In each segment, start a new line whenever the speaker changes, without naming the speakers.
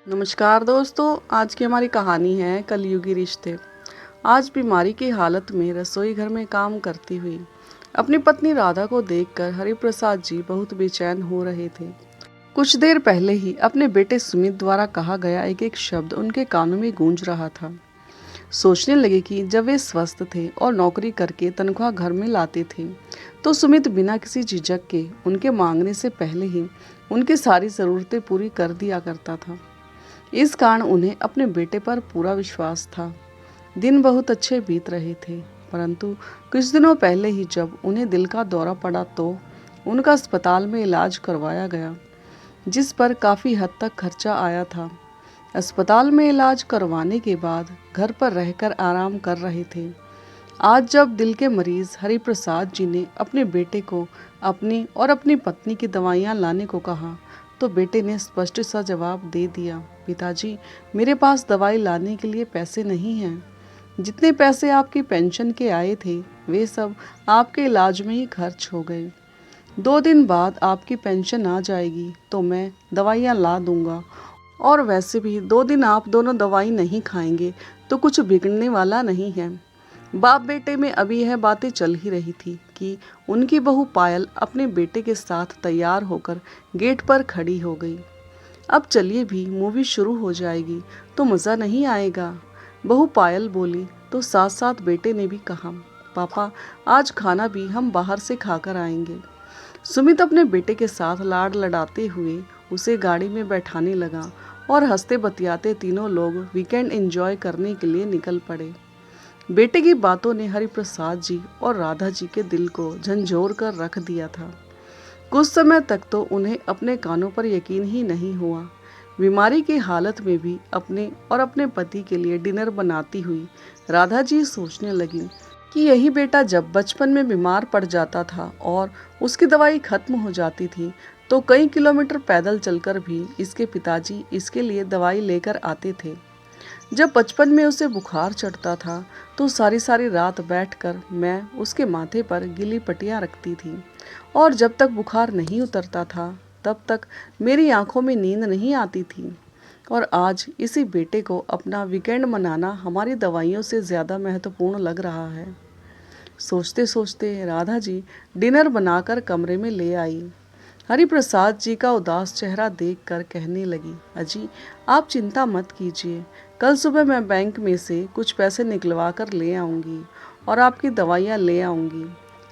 नमस्कार दोस्तों, आज की हमारी कहानी है कलयुगी रिश्ते। आज बीमारी की हालत में रसोई घर में काम करती हुई अपनी पत्नी राधा को देखकर हरिप्रसाद जी बहुत बेचैन हो रहे थे। कुछ देर पहले ही अपने बेटे सुमित द्वारा कहा गया एक एक शब्द उनके कानों में गूंज रहा था। सोचने लगे कि जब वे स्वस्थ थे और नौकरी करके तनख्वाह घर में लाते थे तो सुमित बिना किसी झिझक के उनके मांगने से पहले ही उनकी सारी ज़रूरतें पूरी कर दिया करता था। इस कारण उन्हें अपने बेटे पर पूरा विश्वास था। दिन बहुत अच्छे बीत रहे थे, परंतु कुछ दिनों पहले ही जब उन्हें दिल का दौरा पड़ा तो उनका अस्पताल में इलाज करवाया गया, जिस पर काफ़ी हद तक खर्चा आया था। अस्पताल में इलाज करवाने के बाद घर पर रहकर आराम कर रहे थे। आज जब दिल के मरीज हरिप्रसाद जी ने अपने बेटे को अपनी और अपनी पत्नी की दवाइयाँ लाने को कहा तो बेटे ने स्पष्ट सा जवाब दे दिया, पिताजी, मेरे पास दवाई लाने के लिए पैसे नहीं हैं। जितने पैसे आपकी पेंशन के आए थे वे सब आपके इलाज में ही खर्च हो गए। 2 दिन बाद आपकी पेंशन आ जाएगी तो मैं दवाइयाँ ला दूंगा, और वैसे भी 2 दिन आप दोनों दवाई नहीं खाएंगे तो कुछ बिगड़ने वाला नहीं है। बाप बेटे में अभी यह बातें चल ही रही थी कि उनकी बहू पायल अपने बेटे के साथ तैयार होकर गेट पर खड़ी हो गई। अब चलिए भी, मूवी शुरू हो जाएगी तो मज़ा नहीं आएगा, बहू पायल बोली तो साथ साथ बेटे ने भी कहा, पापा आज खाना भी हम बाहर से खाकर आएंगे। सुमित अपने बेटे के साथ लाड लड़ाते हुए उसे गाड़ी में बैठाने लगा और हंसते बतियाते तीनों लोग वीकेंड एंजॉय करने के लिए निकल पड़े। बेटे की बातों ने हरिप्रसाद जी और राधा जी के दिल को झंझोर कर रख दिया था। कुछ समय तक तो उन्हें अपने कानों पर यकीन ही नहीं हुआ। बीमारी की हालत में भी अपने और अपने पति के लिए डिनर बनाती हुई राधा जी सोचने लगी कि यही बेटा जब बचपन में बीमार पड़ जाता था और उसकी दवाई खत्म हो जाती थी तो कई किलोमीटर पैदल चलकर भी इसके पिताजी इसके लिए दवाई लेकर आते थे। जब बचपन में उसे बुखार चढ़ता था तो सारी सारी रात बैठकर मैं उसके माथे पर गीली पट्टियाँ रखती थी, और जब तक बुखार नहीं उतरता था तब तक मेरी आंखों में नींद नहीं आती थी। और आज इसी बेटे को अपना वीकेंड मनाना हमारी दवाइयों से ज़्यादा महत्वपूर्ण लग रहा है। सोचते सोचते राधा जी डिनर बनाकर कमरे में ले आई। हरिप्रसाद जी का उदास चेहरा देखकर कहने लगी, अजी आप चिंता मत कीजिए, कल सुबह मैं बैंक में से कुछ पैसे निकलवा कर ले आऊँगी और आपकी दवाइयाँ ले आऊँगी।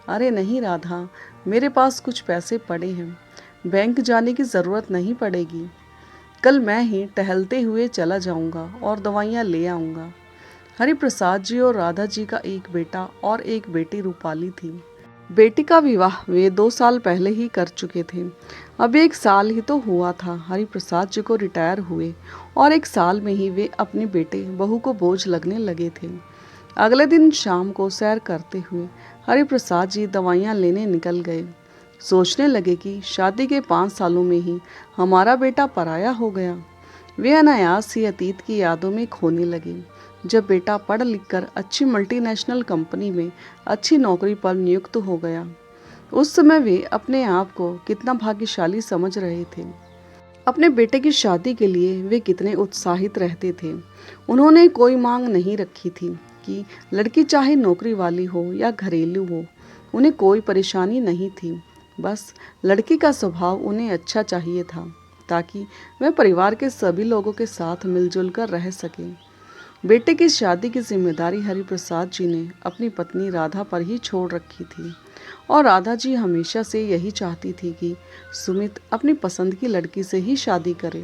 अरे नहीं राधा, मेरे पास कुछ पैसे पड़े हैं, बैंक जाने की ज़रूरत नहीं पड़ेगी। कल मैं ही टहलते हुए चला जाऊँगा और दवाइयाँ ले आऊँगा। हरिप्रसाद जी और राधा जी का एक बेटा और एक बेटी रूपाली थी। बेटी का विवाह वे 2 साल पहले ही कर चुके थे। अब 1 साल ही तो हुआ था हरिप्रसाद जी को रिटायर हुए, और 1 साल में ही वे अपने बेटे बहू को बोझ लगने लगे थे। अगले दिन शाम को सैर करते हुए हरिप्रसाद जी दवाइयाँ लेने निकल गए। सोचने लगे कि शादी के 5 सालों में ही हमारा बेटा पराया हो गया। वे अनायास ही अतीत की यादों में खोने लगे। जब बेटा पढ़ लिखकर अच्छी मल्टीनेशनल कंपनी में अच्छी नौकरी पर नियुक्त हो गया, उस समय वे अपने आप को कितना भाग्यशाली समझ रहे थे। अपने बेटे की शादी के लिए वे कितने उत्साहित रहते थे। उन्होंने कोई मांग नहीं रखी थी कि लड़की चाहे नौकरी वाली हो या घरेलू हो, उन्हें कोई परेशानी नहीं थी। बस लड़की का स्वभाव उन्हें अच्छा चाहिए था ताकि वह परिवार के सभी लोगों के साथ मिलजुल कर रह सकें। बेटे की शादी की जिम्मेदारी हरिप्रसाद जी ने अपनी पत्नी राधा पर ही छोड़ रखी थी, और राधा जी हमेशा से यही चाहती थी कि सुमित अपनी पसंद की लड़की से ही शादी करे।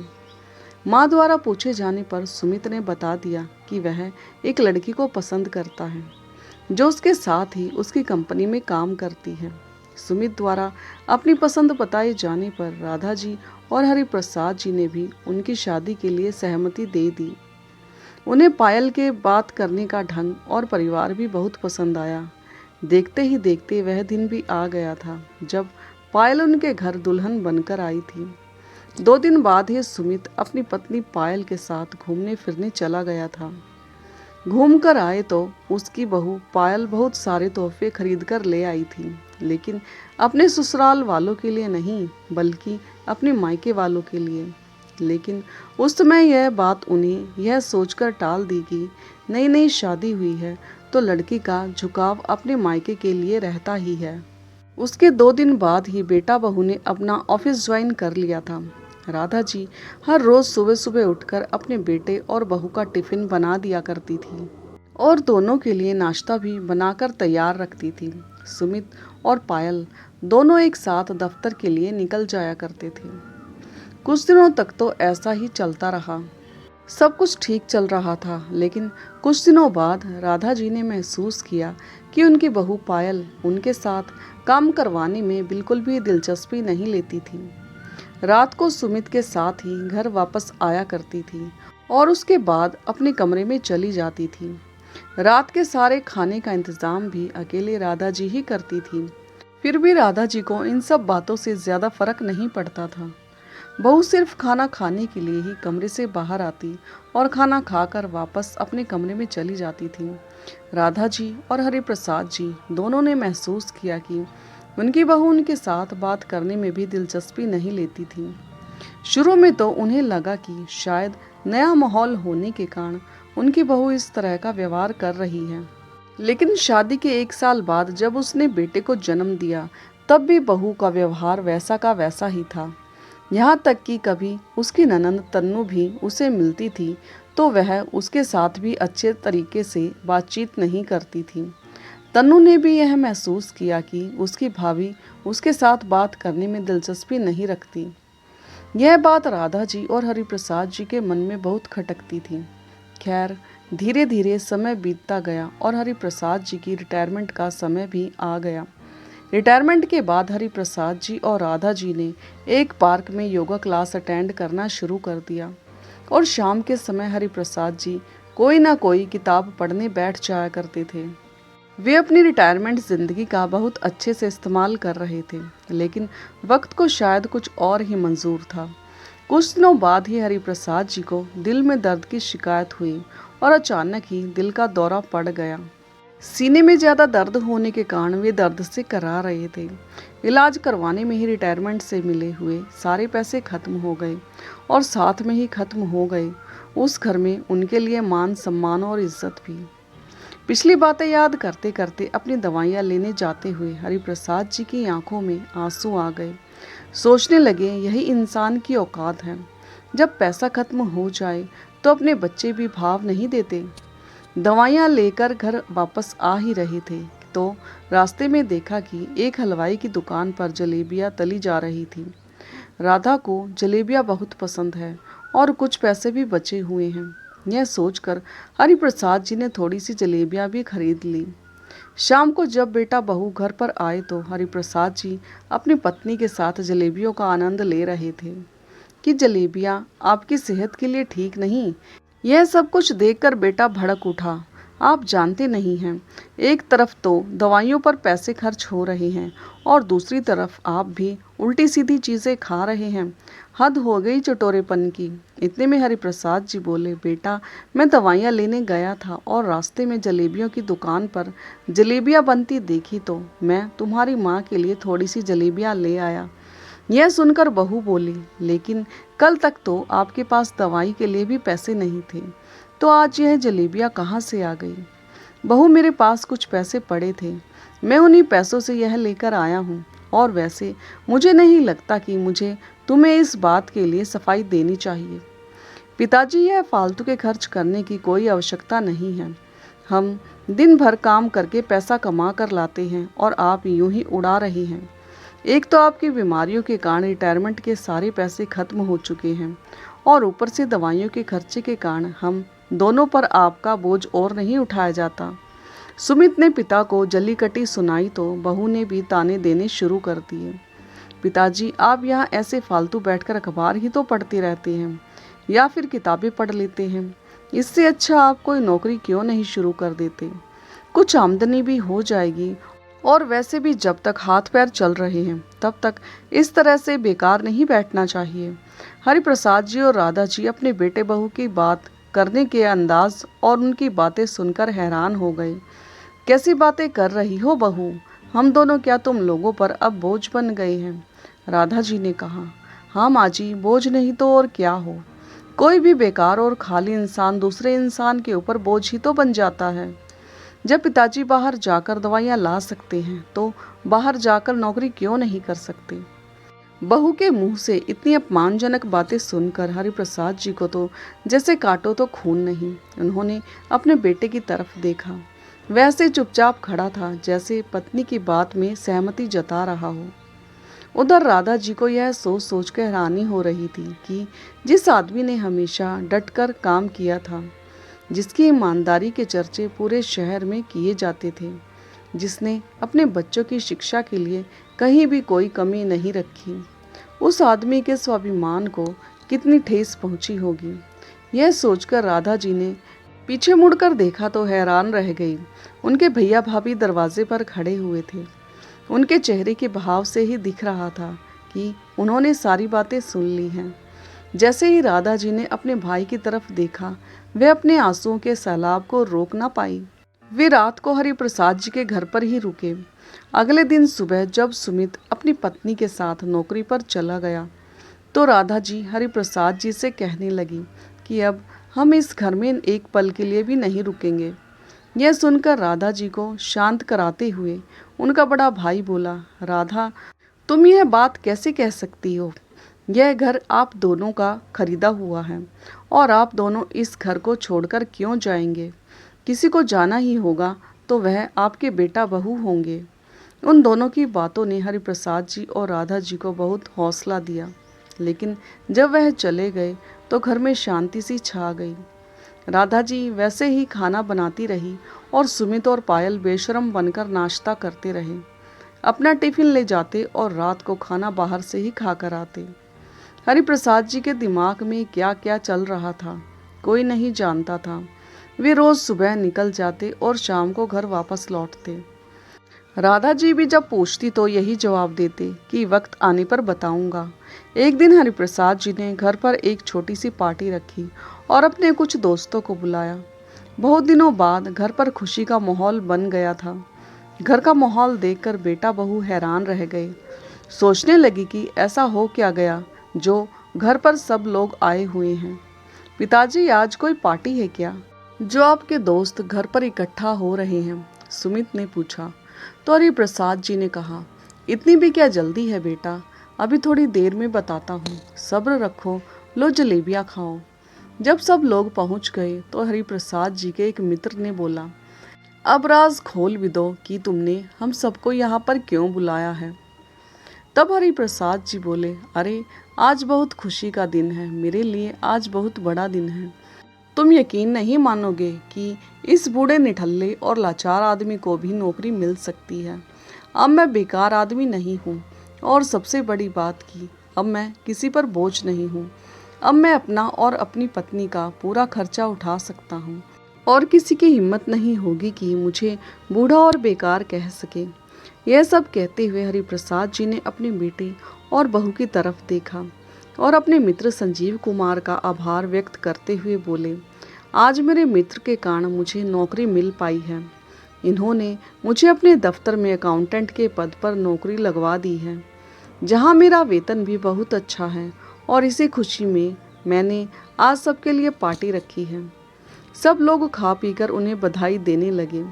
माँ द्वारा पूछे जाने पर सुमित ने बता दिया कि वह एक लड़की को पसंद करता है जो उसके साथ ही उसकी कंपनी में काम करती है। सुमित द्वारा अपनी पसंद बताए जाने पर राधा जी और हरिप्रसाद जी ने भी उनकी शादी के लिए सहमति दे दी। उन्हें पायल के बात करने का ढंग और परिवार भी बहुत पसंद आया। देखते ही देखते वह दिन भी आ गया था जब पायल उनके घर दुल्हन बनकर आई थी। 2 दिन बाद ही सुमित अपनी पत्नी पायल के साथ घूमने फिरने चला गया था। घूम कर आए तो उसकी बहू पायल बहुत सारे तोहफे खरीद कर ले आई थी, लेकिन अपने ससुराल वालों के लिए नहीं बल्कि अपने मायके वालों के लिए। लेकिन उस समय यह बात उन्हें यह सोचकर टाल दी कि नई नई शादी हुई है तो लड़की का झुकाव अपने मायके के लिए रहता ही है। उसके 2 दिन बाद ही बेटा बहू ने अपना ऑफिस ज्वाइन कर लिया था। राधा जी हर रोज सुबह सुबह उठकर अपने बेटे और बहू का टिफिन बना दिया करती थी और दोनों के लिए नाश्ता भी बनाकर तैयार रखती थी। सुमित और पायल दोनों एक साथ दफ्तर के लिए निकल जाया करते थे। कुछ दिनों तक तो ऐसा ही चलता रहा। सब कुछ ठीक चल रहा था, लेकिन कुछ दिनों बाद राधा जी ने महसूस किया कि उनकी बहू पायल उनके साथ काम करवाने में बिल्कुल भी दिलचस्पी नहीं लेती थी। रात को सुमित के साथ ही घर वापस आया करती थी और उसके बाद अपने कमरे में चली जाती थी। रात के सारे खाने का इंतजाम भी अकेले राधा जी ही करती थी। फिर भी राधा जी को इन सब बातों से ज़्यादा फर्क नहीं पड़ता था। बहू सिर्फ खाना खाने के लिए ही कमरे से बाहर आती और खाना खाकर वापस अपने कमरे में चली जाती थी। राधा जी और हरिप्रसाद जी दोनों ने महसूस किया कि उनकी बहू उनके साथ बात करने में भी दिलचस्पी नहीं लेती थी। शुरू में तो उन्हें लगा कि शायद नया माहौल होने के कारण उनकी बहू इस तरह का व्यवहार कर रही है, लेकिन शादी के 1 साल बाद जब उसने बेटे को जन्म दिया तब भी बहू का व्यवहार वैसा का वैसा ही था। यहाँ तक कि कभी उसकी ननंद तन्नू भी उसे मिलती थी तो वह उसके साथ भी अच्छे तरीके से बातचीत नहीं करती थी। तन्नू ने भी यह महसूस किया कि उसकी भाभी उसके साथ बात करने में दिलचस्पी नहीं रखती। यह बात राधा जी और हरिप्रसाद जी के मन में बहुत खटकती थी। खैर, धीरे धीरे समय बीतता गया और हरिप्रसाद जी की रिटायरमेंट का समय भी आ गया। रिटायरमेंट के बाद हरिप्रसाद जी और राधा जी ने एक पार्क में योगा क्लास अटेंड करना शुरू कर दिया और शाम के समय हरिप्रसाद जी कोई ना कोई किताब पढ़ने बैठ जाया करते थे। वे अपनी रिटायरमेंट ज़िंदगी का बहुत अच्छे से इस्तेमाल कर रहे थे, लेकिन वक्त को शायद कुछ और ही मंजूर था। कुछ दिनों बाद ही हरिप्रसाद जी को दिल में दर्द की शिकायत हुई और अचानक ही दिल का दौरा पड़ गया। सीने में ज़्यादा दर्द होने के कारण वे दर्द से करा रहे थे। इलाज करवाने में ही रिटायरमेंट से मिले हुए सारे पैसे खत्म हो गए और साथ में ही खत्म हो गए उस घर में उनके लिए मान सम्मान और इज्जत भी। पिछली बातें याद करते करते अपनी दवाइयाँ लेने जाते हुए हरिप्रसाद जी की आंखों में आंसू आ गए। सोचने लगे, यही इंसान की औकात है। जब पैसा खत्म हो जाए तो अपने बच्चे भी भाव नहीं देते। दवाइयाँ लेकर घर वापस आ ही रहे थे तो रास्ते में देखा कि एक हलवाई की दुकान पर जलेबियाँ तली जा रही थी। राधा को जलेबियाँ बहुत पसंद है और कुछ पैसे भी बचे हुए हैं। यह सोचकर हरिप्रसाद जी ने थोड़ी सी जलेबियाँ भी खरीद ली। शाम को जब बेटा बहू घर पर आए तो हरिप्रसाद जी अपनी पत्नी के साथ जलेबियों का आनंद ले रहे थे कि जलेबियाँ आपकी सेहत के लिए ठीक नहीं। यह सब कुछ देखकर बेटा भड़क उठा। आप जानते नहीं हैं, एक तरफ तो दवाइयों पर पैसे खर्च हो रहे हैं और दूसरी तरफ आप भी उल्टी सीधी चीज़ें खा रहे हैं। हद हो गई चटोरेपन की। इतने में हरिप्रसाद जी बोले, बेटा मैं दवाइयाँ लेने गया था और रास्ते में जलेबियों की दुकान पर जलेबियाँ बनती देखी तो मैं तुम्हारी माँ के लिए थोड़ी सी जलेबियाँ ले आया। यह सुनकर बहू बोली, लेकिन कल तक तो आपके पास दवाई के लिए भी पैसे नहीं थे, तो आज यह जलेबियाँ कहाँ से आ गई? बहू, मेरे पास कुछ पैसे पड़े थे, मैं उन्हीं पैसों से यह लेकर आया हूँ और वैसे मुझे नहीं लगता कि मुझे तुम्हें इस बात के लिए सफाई देनी चाहिए। पिताजी, यह फालतू के खर्च करने की कोई आवश्यकता नहीं है। हम दिन भर काम करके पैसा कमा कर लाते हैं और आप यूं ही उड़ा रहे हैं। एक तो आपकी बीमारियों के कारण रिटायरमेंट के सारे पैसे खत्म हो चुके हैं और ऊपर से दवाइयों के खर्चे के कारण हम दोनों पर आपका बोझ और नहीं उठाया जाता। सुमित ने पिता को जली कटी सुनाई तो बहू ने भी ताने देने शुरू कर दिए। पिताजी, आप यहाँ ऐसे फालतू बैठकर अखबार ही तो पढ़ते रहते हैं या फिर किताबें पढ़ लेते हैं। इससे अच्छा आप कोई नौकरी क्यों नहीं शुरू कर देते? कुछ आमदनी भी हो जाएगी और वैसे भी जब तक हाथ पैर चल रहे हैं तब तक इस तरह से बेकार नहीं बैठना चाहिए। हरिप्रसाद जी और राधा जी अपने बेटे बहू की बात करने के अंदाज और उनकी बातें सुनकर हैरान हो गए। कैसी बातें कर रही हो बहू? हम दोनों क्या तुम लोगों पर अब बोझ बन गए हैं? राधा जी ने कहा। हाँ माँ जी, बोझ नहीं तो और क्या हो। कोई भी बेकार और खाली इंसान दूसरे इंसान के ऊपर बोझ ही तो बन जाता है। जब पिताजी बाहर जाकर दवाइयाँ ला सकते हैं तो बाहर जाकर नौकरी क्यों नहीं कर सकते। बहू के मुंह से इतनी अपमानजनक बातें सुनकर हरिप्रसाद जी को तो जैसे काटो तो खून नहीं। उन्होंने अपने बेटे की तरफ देखा। वैसे चुपचाप खड़ा था जैसे पत्नी की बात में सहमति जता रहा हो। उधर राधा जी को यह सोच सोच कर हैरानी हो रही थी कि जिस आदमी ने हमेशा डटकर काम किया था, जिसकी ईमानदारी के चर्चे पूरे शहर में किए जाते थे, जिसने अपने बच्चों की शिक्षा के लिए कहीं भी कोई कमी नहीं रखी, उस आदमी के स्वाभिमान को कितनी ठेस पहुंची होगी। यह सोचकर राधा जी ने पीछे मुड़कर देखा तो हैरान रह गई। उनके भैया भाभी दरवाजे पर खड़े हुए थे। उनके चेहरे के भाव से ही दिख रहा था कि उन्होंने सारी बातें सुन ली हैं। जैसे ही राधा जी ने अपने भाई की तरफ देखा, वे अपने आंसुओं के सैलाब को रोक ना पाई। वे रात को हरिप्रसाद जी के घर पर ही रुके। अगले दिन सुबह जब सुमित अपनी पत्नी के साथ नौकरी पर चला गया तो राधा जी हरिप्रसाद जी से कहने लगी कि अब हम इस घर में एक पल के लिए भी नहीं रुकेंगे। यह सुनकर राधा जी को शांत कराते हुए उनका बड़ा भाई बोला, राधा, तुम यह बात कैसे कह सकती हो। यह घर आप दोनों का खरीदा हुआ है और आप दोनों इस घर को छोड़कर क्यों जाएंगे। किसी को जाना ही होगा तो वह आपके बेटा बहू होंगे। उन दोनों की बातों ने हरिप्रसाद जी और राधा जी को बहुत हौसला दिया। लेकिन जब वह चले गए तो घर में शांति सी छा गई। राधा जी वैसे ही खाना बनाती रही और सुमित और पायल बेशर्म बनकर नाश्ता करते रहे। अपना टिफिन ले जाते और रात को खाना बाहर से ही खाकर आते। हरिप्रसाद जी के दिमाग में क्या क्या चल रहा था कोई नहीं जानता था। वे रोज सुबह निकल जाते और शाम को घर वापस लौटते। राधा जी भी जब पूछती तो यही जवाब देते कि वक्त आने पर बताऊंगा। एक दिन हरिप्रसाद जी ने घर पर एक छोटी सी पार्टी रखी और अपने कुछ दोस्तों को बुलाया। बहुत दिनों बाद घर पर खुशी का माहौल बन गया था। घर का माहौल देखकर बेटा बहू हैरान रह गए। सोचने लगी कि ऐसा हो क्या गया जो घर पर सब लोग आए हुए हैं। पिताजी, आज कोई पार्टी है क्या जो आपके दोस्त घर पर इकट्ठा हो रहे हैं? सुमित ने पूछा। तो हरिप्रसाद जी ने कहा, इतनी भी क्या जल्दी है बेटा, अभी थोड़ी देर में बताता हूँ, सब्र रखो, लो जलेबियाँ खाओ। जब सब लोग पहुँच गए तो हरिप्रसाद जी के एक मित्र ने बोला, अब राज खोल भी दो कि तुमने हम सबको यहाँ पर क्यों बुलाया है। तब हरिप्रसाद जी बोले, अरे आज बहुत खुशी का दिन है, मेरे लिए आज बहुत बड़ा दिन है। तुम यकीन नहीं मानोगे कि इस बूढ़े निठल्ले और लाचार आदमी को भी नौकरी मिल सकती है। अब मैं बेकार आदमी नहीं हूँ और सबसे बड़ी बात की, अब मैं किसी पर बोझ नहीं हूँ। अब मैं अपना और अपनी पत्नी का पूरा खर्चा उठा सकता हूँ और किसी की हिम्मत नहीं होगी कि मुझे बूढ़ा और बेकार कह सके। यह सब कहते हुए हरिप्रसाद जी ने अपने बेटे और बहू की तरफ देखा और अपने मित्र संजीव कुमार का आभार व्यक्त करते हुए बोले, आज मेरे मित्र के कारण मुझे नौकरी मिल पाई है। इन्होंने मुझे अपने दफ्तर में अकाउंटेंट के पद पर नौकरी लगवा दी है, जहां मेरा वेतन भी बहुत अच्छा है और इसी खुशी में मैंने आज सबके लिए पार्टी रखी है। सब लोग खा पीकर उन्हें बधाई देने लगे।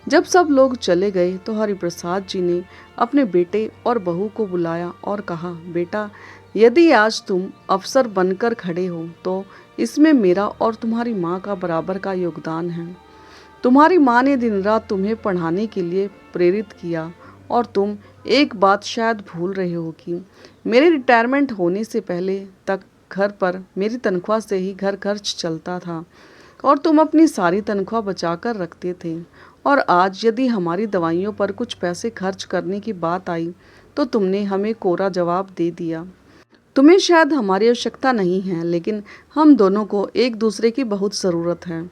जब सब लोग चले गए तो हरिप्रसाद जी ने अपने बेटे और बहू को बुलाया और कहा, बेटा, यदि आज तुम अफसर बनकर खड़े हो तो इसमें मेरा और तुम्हारी माँ का बराबर का योगदान है। तुम्हारी माँ ने दिन रात तुम्हें पढ़ाने के लिए प्रेरित किया और तुम एक बात शायद भूल रहे हो कि मेरे रिटायरमेंट होने से पहले तक घर पर मेरी तनख्वाह से ही घर खर्च चलता था और तुम अपनी सारी तनख्वाह बचा कर रखते थे। और आज यदि हमारी दवाइयों पर कुछ पैसे खर्च करने की बात आई तो तुमने हमें कोरा जवाब दे दिया। तुम्हें शायद हमारी आवश्यकता नहीं है, लेकिन हम दोनों को एक दूसरे की बहुत ज़रूरत है।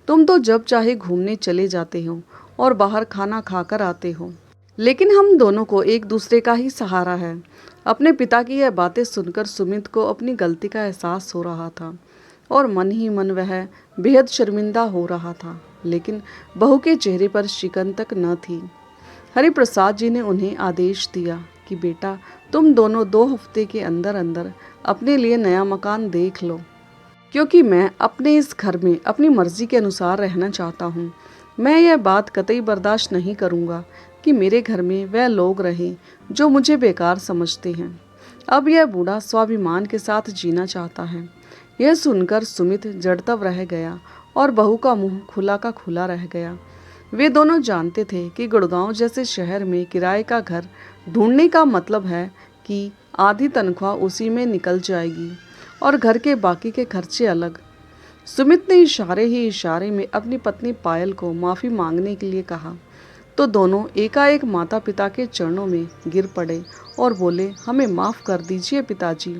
तुम तो जब चाहे घूमने चले जाते हो और बाहर खाना खाकर आते हो, लेकिन हम दोनों को एक दूसरे का ही सहारा है। अपने पिता की यह बातें सुनकर सुमित को अपनी गलती का एहसास हो रहा था और मन ही मन वह बेहद शर्मिंदा हो रहा था, लेकिन बहू के चेहरे पर शिकन तक न थी। हरिप्रसाद जी ने उन्हें आदेश दिया कि बेटा तुम दोनों 2 हफ्ते के अंदर अंदर अपने लिए नया मकान देख लो, क्योंकि मैं अपने इस घर में अपनी मर्जी के अनुसार रहना चाहता हूँ। मैं यह बात कतई बर्दाश्त नहीं करूँगा कि मेरे घर में वह लोग रहें जो मुझे बेकार समझते हैं। अब यह बूढ़ा स्वाभिमान के साथ जीना चाहता है। यह सुनकर सुमित जड़तब रह गया और बहू का मुंह खुला का खुला रह गया। वे दोनों जानते थे कि गुड़गांव जैसे शहर में किराए का घर ढूंढने का मतलब है कि आधी तनख्वाह उसी में निकल जाएगी और घर के बाकी के खर्चे अलग। सुमित ने इशारे ही इशारे में अपनी पत्नी पायल को माफ़ी मांगने के लिए कहा तो दोनों एकाएक माता पिता के चरणों में गिर पड़े और बोले, हमें माफ़ कर दीजिए पिताजी,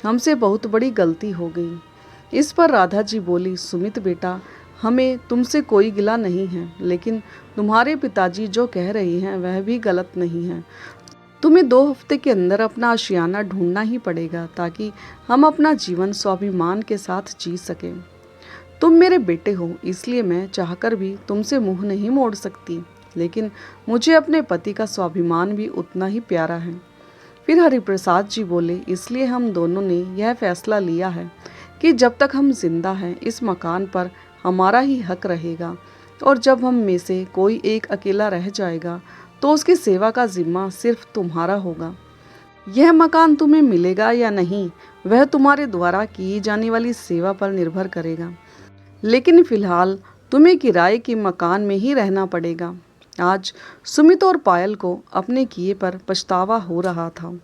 हमसे बहुत बड़ी गलती हो गई। इस पर राधा जी बोली, सुमित बेटा, हमें तुमसे कोई गिला नहीं है, लेकिन तुम्हारे पिताजी जो कह रही हैं वह भी गलत नहीं है। तुम्हें 2 हफ्ते के अंदर अपना आशियाना ढूंढना ही पड़ेगा ताकि हम अपना जीवन स्वाभिमान के साथ जी सकें। तुम मेरे बेटे हो, इसलिए मैं चाहकर भी तुमसे मुंह नहीं मोड़ सकती, लेकिन मुझे अपने पति का स्वाभिमान भी उतना ही प्यारा है। फिर हरिप्रसाद जी बोले, इसलिए हम दोनों ने यह फैसला लिया है कि जब तक हम जिंदा हैं इस मकान पर हमारा ही हक रहेगा, और जब हम में से कोई एक अकेला रह जाएगा तो उसकी सेवा का जिम्मा सिर्फ तुम्हारा होगा। यह मकान तुम्हें मिलेगा या नहीं वह तुम्हारे द्वारा की जाने वाली सेवा पर निर्भर करेगा, लेकिन फिलहाल तुम्हें किराए के मकान में ही रहना पड़ेगा। आज सुमित और पायल को अपने किए पर पछतावा हो रहा था।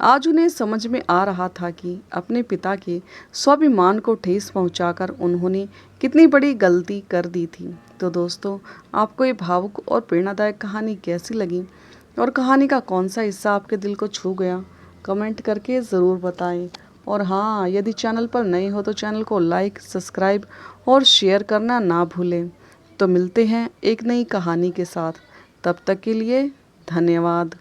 आज उन्हें समझ में आ रहा था कि अपने पिता के स्वाभिमान को ठेस पहुंचाकर उन्होंने कितनी बड़ी गलती कर दी थी। तो दोस्तों, आपको ये भावुक और प्रेरणादायक कहानी कैसी लगी और कहानी का कौन सा हिस्सा आपके दिल को छू गया, कमेंट करके ज़रूर बताएं। और हाँ, यदि चैनल पर नए हो तो चैनल को लाइक, सब्सक्राइब और शेयर करना ना भूलें। तो मिलते हैं एक नई कहानी के साथ, तब तक के लिए धन्यवाद।